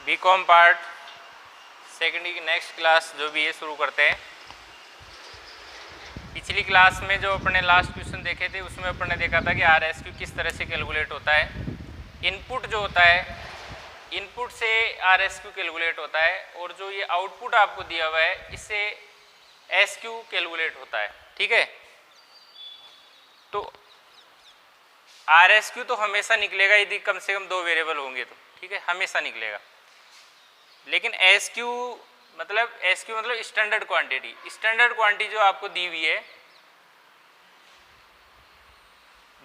BCom part secondary की next class जो भी है शुरू करते हैं। पिछली क्लास में जो अपने लास्ट क्वेश्चन देखे थे उसमें अपन ने देखा था कि RSQ किस तरह से कैलकुलेट होता है। इनपुट जो होता है, इनपुट से RSQ कैलकुलेट होता है और जो ये आउटपुट आपको दिया हुआ है इससे SQ कैलकुलेट होता है। ठीक है, तो RSQ तो हमेशा निकलेगा यदि कम से कम 2 वेरिएबल होंगे तो, ठीक है, हमेशा निकलेगा। लेकिन SQ मतलब स्टैंडर्ड क्वांटिटी, स्टैंडर्ड क्वांटिटी जो आपको दी हुई है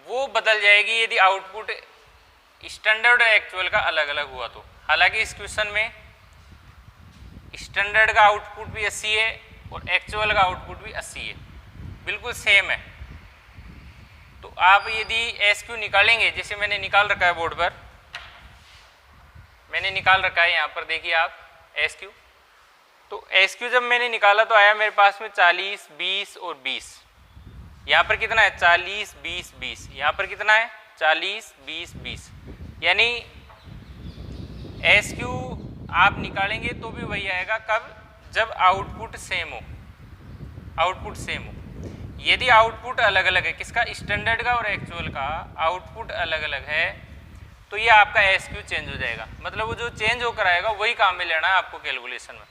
वो बदल जाएगी यदि आउटपुट स्टैंडर्ड और एक्चुअल का अलग अलग हुआ तो। हालांकि इस क्वेश्चन में स्टैंडर्ड का आउटपुट भी 80 है और एक्चुअल का आउटपुट भी 80 है, बिल्कुल सेम है। तो आप यदि SQ निकालेंगे, जैसे मैंने निकाल रखा है बोर्ड पर, मैंने निकाल रखा है यहाँ पर, देखिए आप SQ। तो SQ जब मैंने निकाला तो आया मेरे पास में 40, 20 और 20। यहाँ पर कितना है? 40, 20, 20। यहाँ पर कितना है? 40, 20, 20। यानी SQ आप निकालेंगे तो भी वही आएगा, कब? जब आउटपुट सेम हो, आउटपुट सेम हो। यदि आउटपुट अलग अलग है, किसका? स्टैंडर्ड का और एक्चुअल का आउटपुट अलग अलग है, तो ये आपका SQ चेंज हो जाएगा। मतलब वो जो चेंज होकर आएगा वही काम में लेना है आपको कैलकुलेशन में।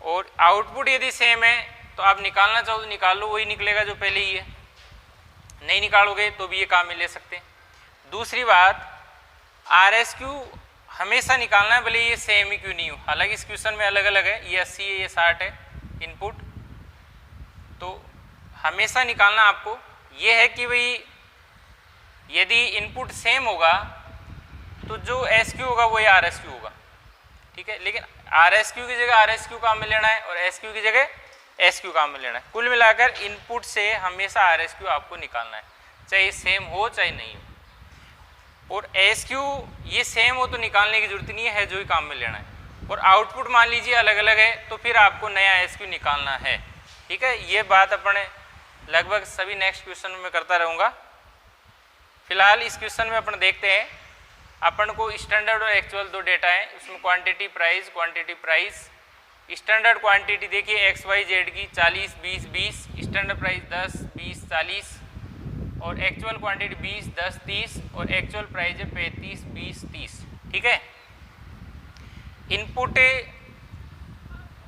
और आउटपुट यदि सेम है तो आप निकालना चाहो तो निकाल लो, वही निकलेगा जो पहले ही है। नहीं निकालोगे तो भी ये काम में ले सकते हैं। दूसरी बात, RSQ हमेशा निकालना है, भले ये सेम ही क्यों नहीं हो। हालांकि इस क्वेश्चन में अलग अलग है, ये 80 है, ये 60 है इनपुट, तो हमेशा निकालना आपको ये है कि भाई यदि इनपुट सेम होगा तो जो SQ होगा वही RSQ होगा। ठीक है, लेकिन RSQ की जगह RSQ काम में लेना है और SQ की जगह SQ काम में लेना है। कुल मिलाकर इनपुट से हमेशा RSQ आपको निकालना है, चाहे सेम हो चाहे नहीं हो। और SQ ये सेम हो तो निकालने की जरूरत नहीं है, जो ही काम में लेना है। और आउटपुट मान लीजिए अलग अलग है तो फिर आपको नया SQ निकालना है। ठीक है, ये बात अपने लगभग सभी नेक्स्ट क्वेश्चन में करता रहूँगा। फिलहाल इस क्वेश्चन में अपन देखते हैं, अपन को स्टैंडर्ड और एक्चुअल दो डेटा है, उसमें quantity price, quantity price. Standard quantity देखिए XYZ की 40, 20, 20, स्टैंडर्ड प्राइस 10, 20, 40 और एक्चुअल क्वांटिटी 20, 10, 30 और एक्चुअल प्राइस है 35, 20, 30। ठीक है, इनपुट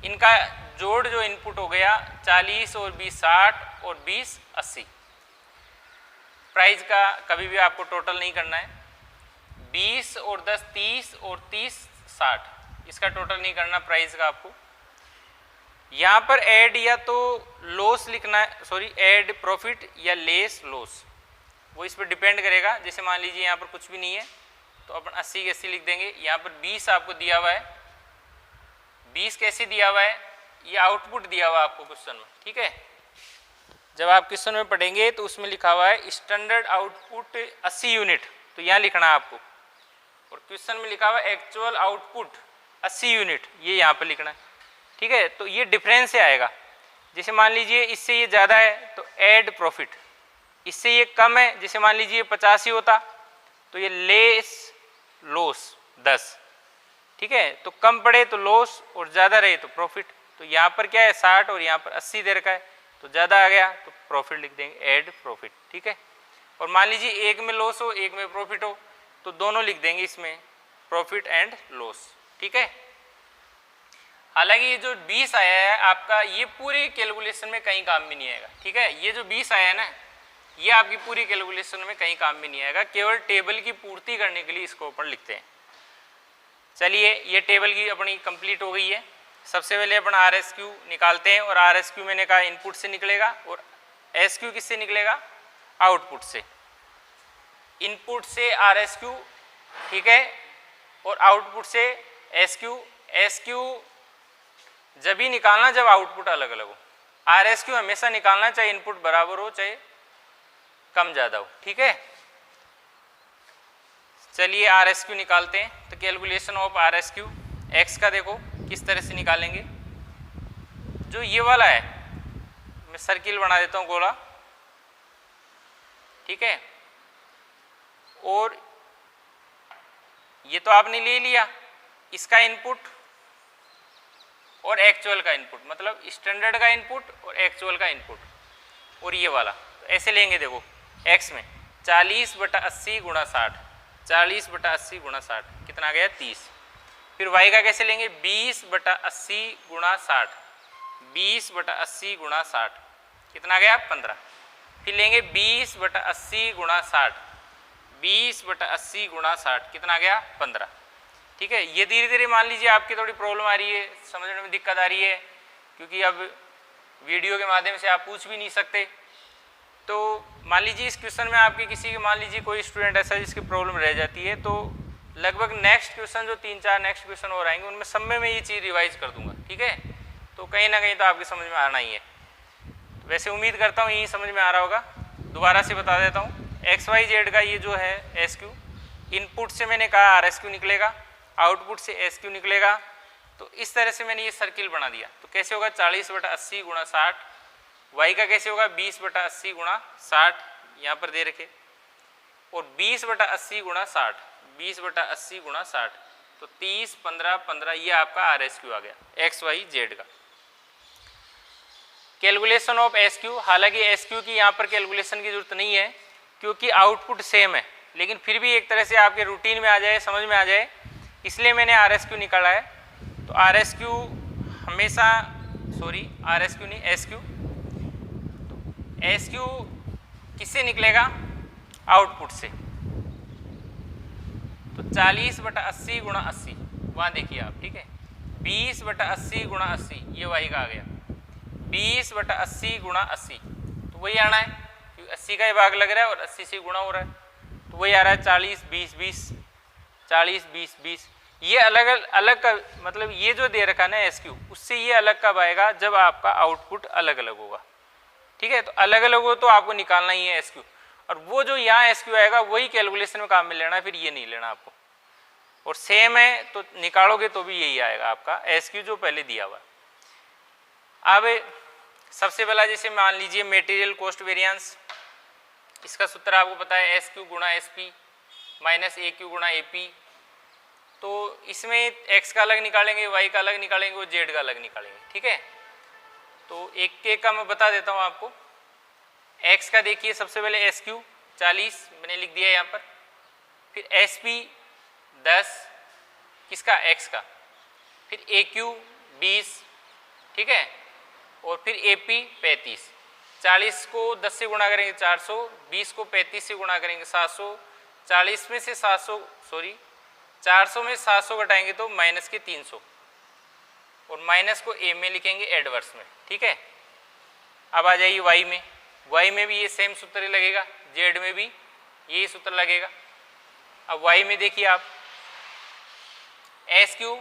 इनका जोड़ जो इनपुट हो गया 40 और 20 60 और 20 80। प्राइस का कभी भी आपको टोटल नहीं करना है। 20 और 10 30 और 30 60, इसका टोटल नहीं करना प्राइस का आपको। यहाँ पर ऐड या तो लॉस लिखना है, सॉरी ऐड प्रॉफिट या लेस लॉस, वो इस पर डिपेंड करेगा। जैसे मान लीजिए यहाँ पर कुछ भी नहीं है तो अपन 80 के 80 लिख देंगे। यहाँ पर 20 आपको दिया हुआ है, 20 कैसे दिया हुआ है? ये आउटपुट दिया हुआ है आपको क्वेश्चन में। ठीक है, जब आप क्वेश्चन में पढ़ेंगे तो उसमें लिखा हुआ है स्टैंडर्ड आउटपुट 80 यूनिट, तो यहाँ लिखना है आपको। और क्वेश्चन में लिखा हुआ है एक्चुअल आउटपुट 80 यूनिट, ये यहाँ पर लिखना है। ठीक है, तो ये डिफरेंस से आएगा। जैसे मान लीजिए इससे ये ज़्यादा है तो ऐड प्रॉफिट, इससे ये कम है, जैसे मान लीजिए 85 होता तो ये लेस लॉस 10। ठीक है, तो कम पड़े तो लॉस और ज़्यादा रहे तो प्रॉफिट। तो यहाँ पर क्या है 60 और यहाँ पर 80 दे रखा है, तो ज़्यादा आ गया तो प्रॉफिट लिख देंगे, ऐड प्रॉफिट। ठीक है, और मान लीजिए एक में लॉस हो एक में प्रॉफिट हो तो दोनों लिख देंगे इसमें, प्रॉफिट एंड लॉस। ठीक है, हालांकि ये जो 20 आया है आपका, ये पूरी कैलकुलेशन में कहीं काम भी नहीं आएगा। ठीक है, ये जो 20 आया है ना, ये आपकी पूरी कैलकुलेशन में कहीं काम भी नहीं आएगा, केवल टेबल की पूर्ति करने के लिए इसको अपन लिखते हैं। चलिए, ये टेबल की अपनी कंप्लीट हो गई है। सबसे पहले अपन RSQ निकालते हैं, और RSQ मैंने कहा इनपुट से निकलेगा और SQ किससे निकलेगा? आउटपुट से। इनपुट से RSQ, ठीक है, और आउटपुट से SQ। SQ जब ही निकालना जब आउटपुट अलग अलग हो। RSQ हमेशा निकालना चाहे इनपुट बराबर हो चाहे कम ज़्यादा हो। ठीक है, चलिए RSQ निकालते हैं। तो कैलकुलेशन ऑफ RSQ, X का देखो किस तरह से निकालेंगे। जो ये वाला है, मैं सर्किल बना देता हूँ गोला। ठीक है, और ये तो आपने ले लिया, इसका इनपुट और एक्चुअल का इनपुट, मतलब स्टैंडर्ड का इनपुट और एक्चुअल का इनपुट, और ये वाला। तो ऐसे लेंगे, देखो x में 40/80 गुणा 60, 40/80 गुणा 60 कितना आ गया 30। फिर y का कैसे लेंगे, 20/80 गुणा 60, 20/80 गुणा 60 कितना आ गया 15। फिर लेंगे 20/80 गुणा 60, 20/80 गुणा 60 कितना आ गया 15। ठीक है, ये धीरे धीरे मान लीजिए आपकी थोड़ी प्रॉब्लम आ रही है, समझने में दिक्कत आ रही है, क्योंकि अब वीडियो के माध्यम से आप पूछ भी नहीं सकते। तो मान लीजिए इस क्वेश्चन में आपके किसी के, मान लीजिए कोई स्टूडेंट ऐसा जिसकी प्रॉब्लम रह जाती है, तो लगभग नेक्स्ट क्वेश्चन जो 3-4 नेक्स्ट क्वेश्चन और आएंगे उनमें सब में मैं ये चीज़ रिवाइज कर दूंगा। ठीक है, तो कहीं ना कहीं तो आपकी समझ में आना ही है। वैसे उम्मीद करता हूँ यही समझ में आ रहा होगा। दोबारा से बता देता हूँ, XYZ का ये जो है SQ, इनपुट से मैंने कहा RSQ निकलेगा, आउटपुट से SQ निकलेगा। तो इस तरह से मैंने ये सर्किल बना दिया। तो कैसे होगा 40/80 गुणा 60, y का कैसे होगा 20/80 गुणा 60 यहाँ पर दे रखे, और 20/80 गुणा 60, 20/80 गुणा 60, तो 30, 15, 15 ये आपका RSQ आ गया XYZ का। कैलकुलेशन ऑफ SQ, हालांकि SQ की यहाँ पर कैलकुलेशन की जरूरत नहीं है क्योंकि आउटपुट सेम है, लेकिन फिर भी एक तरह से आपके रूटीन में आ जाए, समझ में आ जाए, इसलिए मैंने RSQ निकाला है। तो RSQ हमेशा, सॉरी RSQ नहीं SQ, तो SQ किससे निकलेगा, आउटपुट से। तो 40/80 गुणा 80 वहाँ देखिए आप, ठीक है, 20/80 गुणा 80 ये y का आ गया, 20/80 गुणा 80 तो वही आना है क्योंकि 80 का ही भाग लग रहा है और 80 से गुणा हो रहा है, तो वही आ रहा है 40, 20, 20, 40, 20, 20। ये अलग अलग का मतलब ये जो दे रखा है ना SQ, उससे ये अलग कब आएगा, जब आपका आउटपुट अलग अलग होगा। ठीक है, तो अलग अलग हो तो आपको निकालना ही है SQ, और वो जो यहाँ SQ आएगा वही कैलकुलेशन में काम में लेना है, फिर ये नहीं लेना आपको। और सेम है तो निकालोगे तो भी यही आएगा आपका SQ जो पहले दिया हुआ। अब सबसे पहला जैसे मान लीजिए मटेरियल कॉस्ट वेरिएंस, इसका सूत्र आपको पता है SQ गुणा SP माइनस AQ गुणा AP। तो इसमें x का अलग निकालेंगे, y का अलग निकालेंगे और z का अलग निकालेंगे। ठीक है, तो एक एक का मैं बता देता हूँ आपको। x का देखिए सबसे पहले SQ 40 मैंने लिख दिया यहाँ पर, फिर SP 10 किसका x का, फिर AQ 20, ठीक है, और फिर AP 35। 40 को 10 से गुणा करेंगे 400, 20 को 35 से गुणा करेंगे 700, 40 में से 700 सॉरी 400 में 700 घटाएंगे तो माइनस के 300, और माइनस को A में लिखेंगे एडवर्स में। ठीक है, अब आ जाइए y में, y में भी ये सेम सूत्र लगेगा, z में भी यही सूत्र लगेगा। अब y में देखिए आप, SQ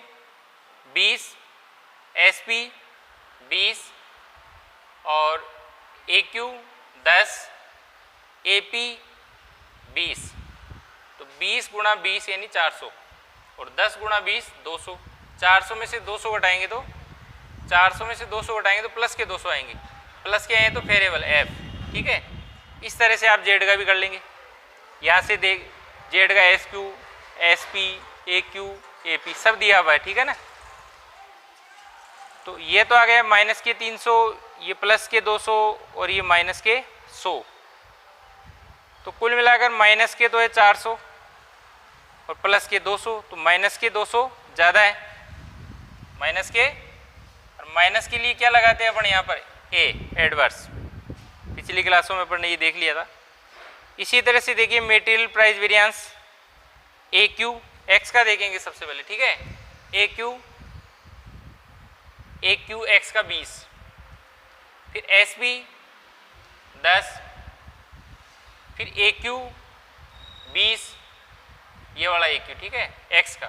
20, SP 20 और AQ 10, AP 20, तो 20 गुणा 20 यानी 400, और 10 गुणा 20 200। 400 में से 200 घटाएंगे तो 400 में से 200 घटाएंगे तो प्लस के 200 आएंगे, प्लस के आए तो फेरेबल F। ठीक है, इस तरह से आप Z का भी कर लेंगे। यहाँ से देख Z का SQ, SP, AQ, AP सब दिया हुआ है। ठीक है ना, तो ये तो आ गया माइनस के 300, ये प्लस के 200 और ये माइनस के 100, तो कुल मिलाकर माइनस के तो है 400 और प्लस के 200, तो माइनस के 200 ज़्यादा है माइनस के, और माइनस के लिए क्या लगाते हैं अपन यहाँ पर A एडवर्स, पिछली क्लासों में अपन ने ये देख लिया था। इसी तरह से देखिए material price variance AQ, X का देखेंगे सबसे पहले। ठीक है, AQ X का 20, फिर SP 10, फिर AQ 20 ये वाला AQ। ठीक है, X का,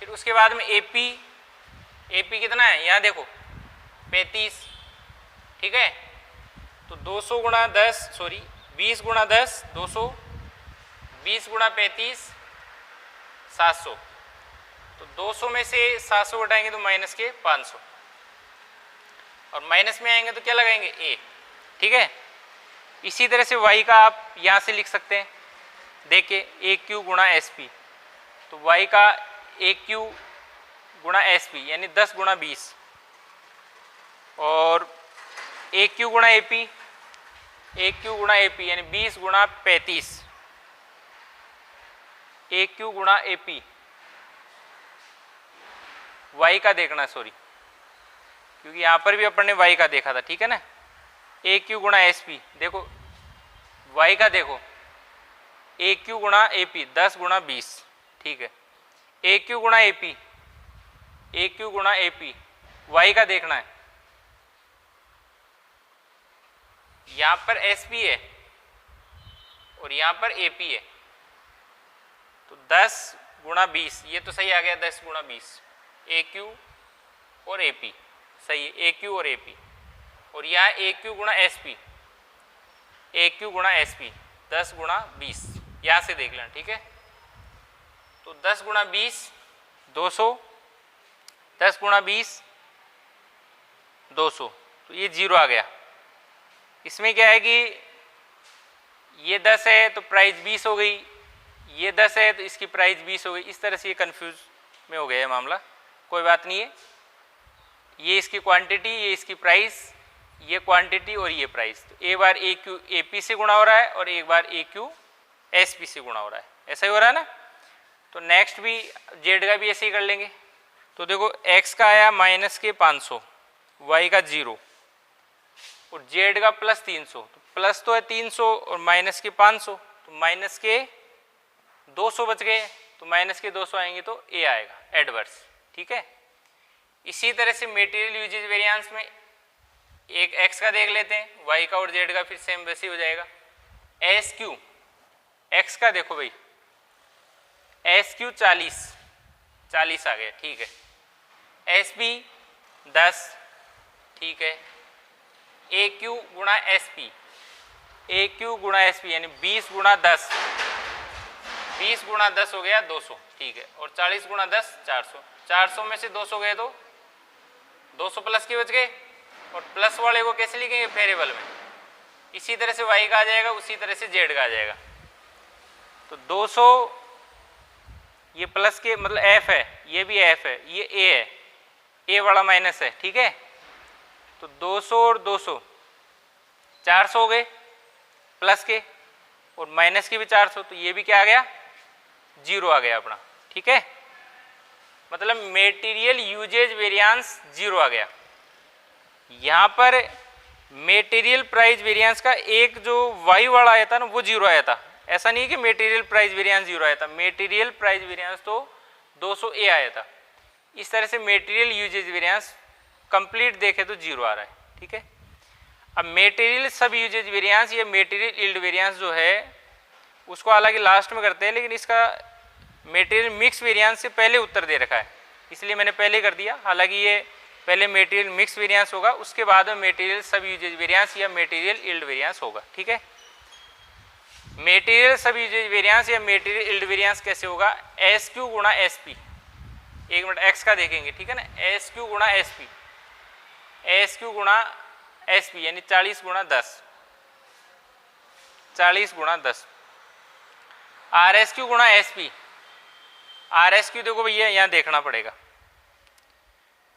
फिर उसके बाद में AP कितना है यहाँ देखो 35। ठीक है, तो 200 गुणा 10 सॉरी 20 गुणा 10 200, 20 गुणा 35 700, तो 200 में से 700 घटाएंगे तो माइनस के 500, और माइनस में आएंगे तो क्या लगाएंगे A। ठीक है, इसी तरह से y का आप यहाँ से लिख सकते हैं, देखिए AQ गुणा SP, तो y का AQ गुणा एस पी यानी 10 गुणा 20 और ए क्यू गुणा ए पी, ए क्यू गुणा ए पी यानी 20 गुणा 35, ए क्यू गुणा ए पी, वाई का देखना सॉरी, क्योंकि यहां पर भी अपन ने वाई का देखा था, ठीक है ना। ए क्यू गुणा एस पी, देखो वाई का देखो, ए क्यू गुणा ए पी 10 गुणा 20, ठीक है। ए क्यू गुणा ए पी, ए क्यू गुणा ए पी, वाई का देखना है। यहां पर एस पी है और यहां पर ए पी है, तो 10 गुणा 20 ये तो सही आ गया, 10 गुणा 20 ए क्यू और ए पी सही है, ए क्यू और ए पी। और यहाँ ए क्यू गुणा एस पी, ए क्यू गुणा एस पी 10 गुणा 20 यहाँ से देख लेना, ठीक है। तो 10 गुणा 20 200, 10 गुणा 20 200, तो ये 0 आ गया। इसमें क्या है कि ये 10 है तो प्राइस 20 हो गई, ये 10 है तो इसकी प्राइस 20 हो गई। इस तरह से ये कंफ्यूज में हो गया है मामला, कोई बात नहीं है। ये इसकी क्वांटिटी, ये इसकी प्राइस, ये क्वांटिटी और ये प्राइस, तो एक बार ए क्यू ए पी से गुणा हो रहा है और एक बार ए क्यू एस पी से गुणा हो रहा है, ऐसा ही हो रहा है ना। तो नेक्स्ट भी जेड का भी ऐसे ही कर लेंगे। तो देखो एक्स का आया माइनस के 500, वाई का 0 और जेड का प्लस 300, तो प्लस तो है 300 और माइनस के 500, तो माइनस के 200 बच गए, तो माइनस के 200 आएंगे तो ए आएगा एडवर्स, ठीक है। इसी तरह से मटेरियल यूजेज वेरिएंस में एक एक्स का देख लेते हैं, वाई का और जेड का फिर सेम वैसे ही हो जाएगा। एस क्यू एक्स का देखो भाई, एस क्यू 40 आ गया, ठीक है। एस पी 10, ठीक है। ए क्यू गुणा एस पी, ए क्यू गुणा एस पी यानी 20 गुणा 10, 20 गुणा 10 हो गया 200, ठीक है। और 40 गुणा 10 400, 400 में से 200 गए तो 200 प्लस के बच गए, और प्लस वाले को कैसे लिखेंगे वेरिएबल में। इसी तरह से वाई का आ जाएगा, उसी तरह से जेड का आ जाएगा। तो 200 ये प्लस के मतलब एफ है, ये भी एफ है, ये ए है, ए वाला माइनस है, ठीक है। तो 200 और 200 400 हो गए प्लस के, और माइनस के भी 400, तो ये भी क्या आ गया 0 आ गया अपना, ठीक है। मतलब मेटीरियल यूजेज वेरिएंस 0 आ गया। यहाँ पर मेटीरियल प्राइस वेरिएंस का एक जो वाई वाला आया था ना वो 0 आया था, ऐसा नहीं कि मेटीरियल प्राइस वेरिएंस 0 आया था, मेटीरियल प्राइस वेरिएंस तो 200 ए आया था। इस तरह से मेटीरियल यूजेज वेरिएंस कंप्लीट देखे तो 0 आ रहा है, ठीक है। अब मेटीरियल सब यूजेज वेरिएंस या मेटीरियल यील्ड वेरिएंस जो है उसको हालांकि लास्ट में करते हैं, लेकिन इसका मेटीरियल मिक्स वेरिएंस से पहले उत्तर दे रखा है, इसलिए मैंने पहले कर दिया। हालांकि ये पहले मेटीरियल मिक्स वेरिएंस होगा, उसके बाद में मेटीरियल सब यूजेज वेरिएंस या मेटीरियल यील्ड वेरिएंस होगा, ठीक है। मेटीरियल सब यूजेज वेरिएंस या मेटीरियल यील्ड वेरिएंस कैसे होगा, एस क्यू गुणा एस पी। एक मिनट एक्स का देखेंगे, ठीक है ना। एस क्यू गुणा एस पी, एस क्यू गुणा एस पी यानी 40 गुणा 10, 40 गुणा 10। आर एस क्यू गुणा S P, R S Q देखो भैया यहाँ देखना पड़ेगा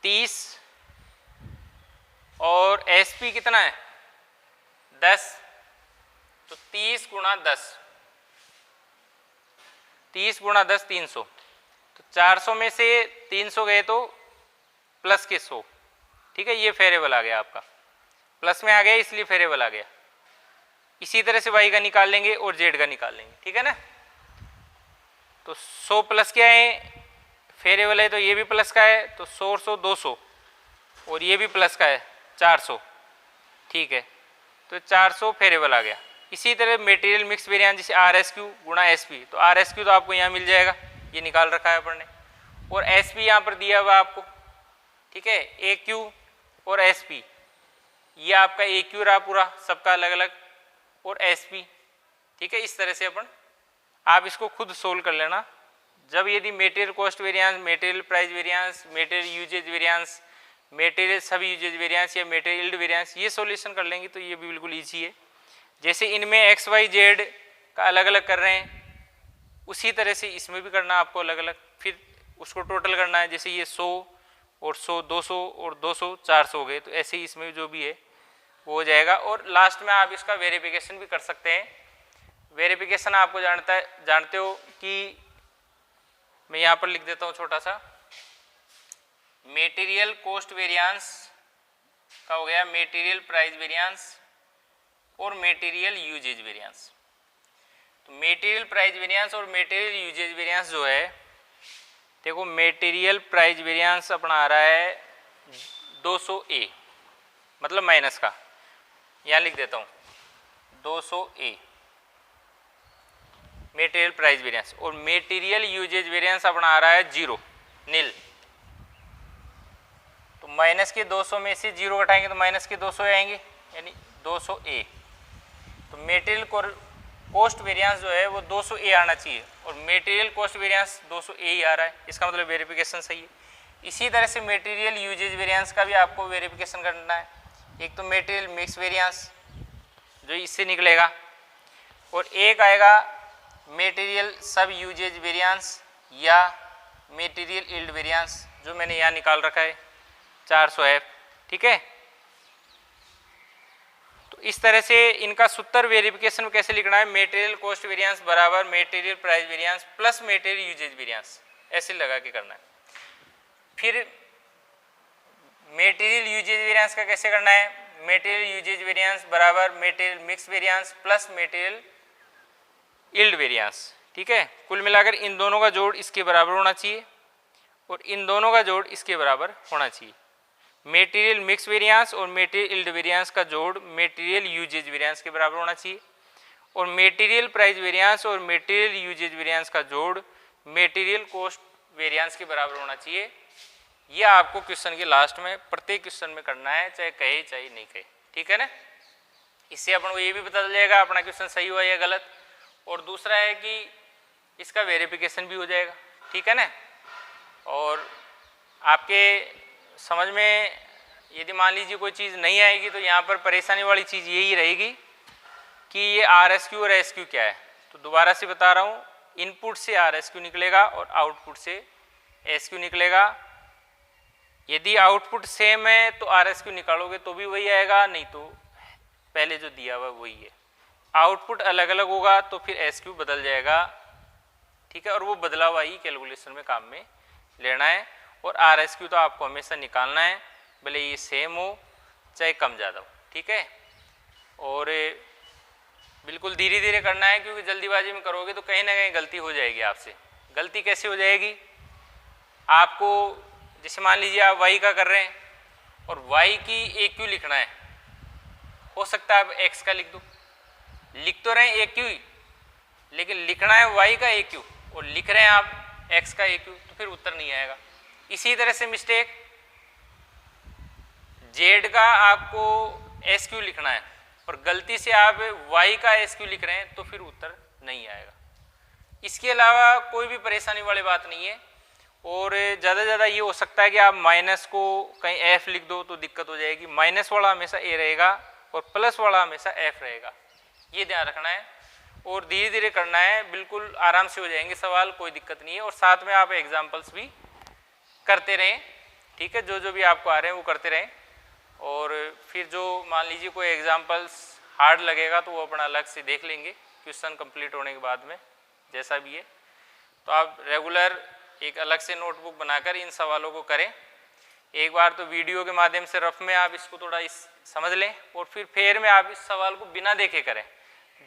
30 और एस पी कितना है 10, तो 30 गुणा 10, 30 गुणा 10 300, तो 400 में से 300 गए तो प्लस के 100, ठीक है। ये वेरिएबल आ गया आपका, प्लस में आ गया इसलिए वेरिएबल आ गया। इसी तरह से वाई का निकाल लेंगे और जेड का निकाल लेंगे, ठीक है ना। तो 100 प्लस क्या है वेरिएबल है, तो ये भी प्लस का है, तो 100 100 200 और ये भी प्लस का है 400, ठीक है। तो 400 वेरिएबल आ गया। इसी तरह मटेरियल मिक्स वेरिएंस जैसे आर एस क्यू गुणा एस पी, तो आर एस क्यू तो आपको यहाँ मिल जाएगा, ये निकाल रखा है अपन ने, और एस पी यहाँ पर दिया हुआ आपको, ठीक है। ए क्यू और एस पी, ये आपका ए क्यू रहा पूरा सबका अलग अलग, और एस पी, ठीक है। इस तरह से अपन आप इसको खुद सोल्व कर लेना। जब यदि material cost variance, material price variance, material usage variance, material sub usage variance या मटेरियल यील्ड वेरिएंस ये सॉल्यूशन कर लेंगे तो ये भी बिल्कुल ईजी है। जैसे इनमें एक्स वाई जेड का अलग अलग कर रहे हैं, उसी तरह से इसमें भी करना आपको अलग अलग। फिर उसको टोटल करना है। जैसे ये 100 और 100 200 और 200 400 हो गए, तो ऐसे ही इसमें जो भी है वो हो जाएगा। और लास्ट में आप इसका वेरिफिकेशन भी कर सकते हैं। वेरिफिकेशन आपको जानते हो कि मैं यहाँ पर लिख देता हूँ छोटा सा, मेटीरियल कॉस्ट वेरिएंस का हो गया मेटीरियल प्राइस वेरिएंस और मेटीरियल यूजेज वेरिएंस। तो मेटीरियल प्राइस वेरिएंस और मेटीरियल यूजेज वेरिएंस जो है, देखो मेटीरियल प्राइस वेरिएंस अपना आ रहा है 200A, मतलब माइनस का, यहाँ लिख देता हूँ 200A मेटीरियल प्राइस वेरिएंस। और मेटीरियल यूजेज वेरिएंस अपना आ रहा है 0 नील। तो माइनस के 200 में से 0 घटाएंगे तो माइनस के 200 आएंगे, यानी 200A। तो मेटीरियल कॉस्ट वेरिएंस जो है वो 200A आना चाहिए और मेटीरियल कॉस्ट वेरिएंस 200A ही आ रहा है, इसका मतलब वेरिफिकेशन सही है। इसी तरह से मेटीरियल यूजेज वेरिएंस का भी आपको वेरिफिकेशन करना है। एक तो मेटीरियल मिक्स वेरिएंस जो इससे निकलेगा, और एक आएगा मेटीरियल सब यूजेज वेरिएंस या मेटीरियल यील्ड वेरिएंस, जो मैंने यहाँ निकाल रखा है 400F। ठीक है, तो इस तरह से इनका सूत्र वेरिफिकेशन में कैसे लिखना है, मेटीरियल कॉस्ट वेरिएंस बराबर material price variance plus material usage variance, ऐसे लगा के करना है। फिर मेटीरियल यूजेज वेरिएंस का कैसे करना है, मेटीरियल यूजेज वेरिएंस बराबर material mix variance plus material yield variance. ठीक है, कुल मिलाकर इन दोनों का जोड़ इसके बराबर होना चाहिए और इन दोनों का जोड़ इसके बराबर होना चाहिए। मेटीरियल मिक्स वेरिएंस और मेटीरियल यील्ड वेरिएंस का जोड़ मेटीरियल यूजेज वेरिएंस के बराबर होना चाहिए और मेटीरियल प्राइस वेरिएंस और मेटीरियल यूजेज वेरिएंस का जोड़ मेटीरियल कॉस्ट वेरिएंस के बराबर होना चाहिए। यह आपको क्वेश्चन के लास्ट में प्रत्येक क्वेश्चन में करना है, चाहे कहे चाहे नहीं कहे। ठीक है ना, इससे अपन को ये भी पता चल जाएगा अपना क्वेश्चन सही हुआ या गलत। और दूसरा है कि इसका वेरिफिकेशन भी हो जाएगा। ठीक है ना, और आपके समझ में यदि मान लीजिए कोई चीज़ नहीं आएगी तो यहाँ पर परेशानी वाली चीज़ यही रहेगी कि ये RSQ और SQ क्या है। तो दोबारा से बता रहा हूँ, इनपुट से RSQ निकलेगा और आउटपुट से SQ निकलेगा। यदि आउटपुट सेम है तो RSQ निकालोगे तो भी वही आएगा, नहीं तो पहले जो दिया हुआ वही है। आउटपुट अलग अलग होगा तो फिर SQ बदल जाएगा। ठीक है, और वो बदला हुआ ही कैलकुलेशन में काम में लेना है। और RSQ तो आपको हमेशा निकालना है, भले ये सेम हो चाहे कम ज़्यादा हो। ठीक है, और बिल्कुल धीरे धीरे करना है, क्योंकि जल्दीबाजी में करोगे तो कहीं ना कहीं गलती हो जाएगी आपसे। गलती कैसे हो जाएगी, आपको जैसे मान लीजिए आप y का कर रहे हैं और y की AQ लिखना है, हो सकता है आप x का लिख दो। लिख तो रहे हैं AQ ही, लेकिन लिखना है y का AQ और लिख रहे हैं आप x का AQ, तो फिर उत्तर नहीं आएगा। इसी तरह से मिस्टेक, z का आपको SQ लिखना है और गलती से आप y का SQ लिख रहे हैं तो फिर उत्तर नहीं आएगा। इसके अलावा कोई भी परेशानी वाली बात नहीं है। और ज़्यादा से ज़्यादा ये हो सकता है कि आप माइनस को कहीं F लिख दो तो दिक्कत हो जाएगी। माइनस वाला हमेशा A रहेगा और प्लस वाला हमेशा F रहेगा, ये ध्यान रखना है। और धीरे धीरे करना है, बिल्कुल आराम से हो जाएंगे सवाल, कोई दिक्कत नहीं है। और साथ में आप एग्जाम्पल्स भी करते रहें। ठीक है, जो जो भी आपको आ रहे हैं वो करते रहें। और फिर जो मान लीजिए कोई एग्जाम्पल्स हार्ड लगेगा तो वो अपना अलग से देख लेंगे क्वेश्चन कंप्लीट होने के बाद में, जैसा भी है। तो आप रेगुलर एक अलग से नोटबुक बनाकर इन सवालों को करें। एक बार तो वीडियो के माध्यम से रफ में आप इसको थोड़ा समझ लें और फिर फेर में आप इस सवाल को बिना देखे करें।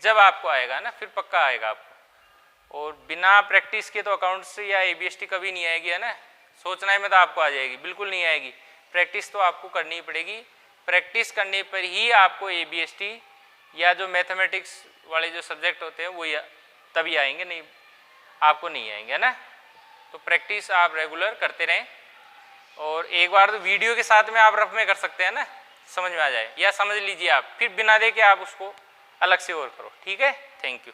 जब आपको आएगा ना फिर पक्का आएगा आपको, और बिना प्रैक्टिस के तो अकाउंट्स या ABST कभी नहीं आएगी, है ना। सोचना है में तो आपको आ जाएगी, बिल्कुल नहीं आएगी। प्रैक्टिस तो आपको करनी ही पड़ेगी। प्रैक्टिस करने पर ही आपको ABST या जो मैथमेटिक्स वाले जो सब्जेक्ट होते हैं वो तभी आएंगे, नहीं आपको नहीं आएंगे, है ना। तो प्रैक्टिस आप रेगुलर करते रहें। और एक बार तो वीडियो के साथ में आप रफ में कर सकते हैं ना, समझ में आ जाए, या समझ लीजिए आप, फिर बिना दे के आप उसको अलग से और करो। ठीक है, थैंक यू।